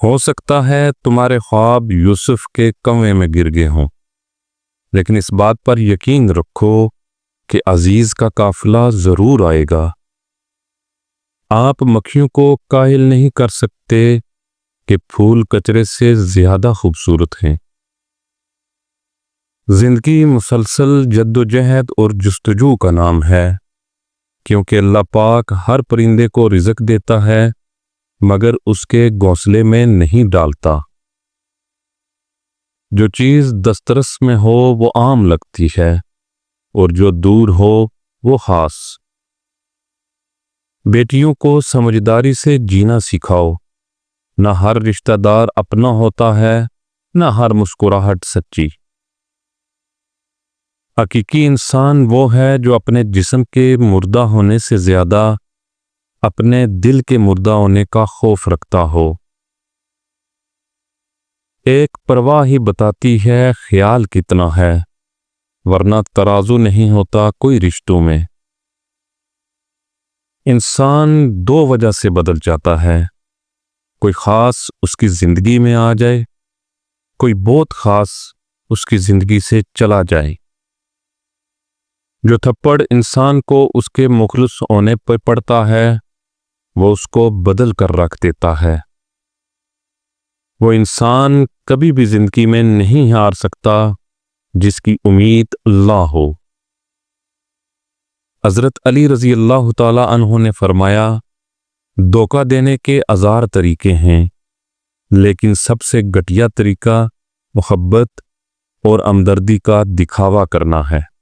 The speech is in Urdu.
ہو سکتا ہے تمہارے خواب یوسف کے کنویں میں گر گئے ہوں، لیکن اس بات پر یقین رکھو کہ عزیز کا قافلہ ضرور آئے گا۔ آپ مکھیوں کو قائل نہیں کر سکتے کہ پھول کچرے سے زیادہ خوبصورت ہیں۔ زندگی مسلسل جد و جہد اور جستجو کا نام ہے، کیونکہ اللہ پاک ہر پرندے کو رزق دیتا ہے مگر اس کے گھونسلے میں نہیں ڈالتا۔ جو چیز دسترس میں ہو وہ عام لگتی ہے اور جو دور ہو وہ خاص۔ بیٹیوں کو سمجھداری سے جینا سکھاؤ، نہ ہر رشتہ دار اپنا ہوتا ہے، نہ ہر مسکراہٹ سچی۔ حقیقی انسان وہ ہے جو اپنے جسم کے مردہ ہونے سے زیادہ اپنے دل کے مردہ ہونے کا خوف رکھتا ہو۔ ایک پرواہ ہی بتاتی ہے خیال کتنا ہے، ورنہ ترازو نہیں ہوتا کوئی رشتوں میں۔ انسان دو وجہ سے بدل جاتا ہے، کوئی خاص اس کی زندگی میں آ جائے، کوئی بہت خاص اس کی زندگی سے چلا جائے۔ جو تھپڑ انسان کو اس کے مخلص ہونے پر پڑتا ہے وہ اس کو بدل کر رکھ دیتا ہے۔ وہ انسان کبھی بھی زندگی میں نہیں ہار سکتا جس کی امید اللہ ہو۔ حضرت علی رضی اللہ تعالی عنہ نے فرمایا، دھوکہ دینے کے ہزار طریقے ہیں، لیکن سب سے گھٹیا طریقہ محبت اور ہمدردی کا دکھاوا کرنا ہے۔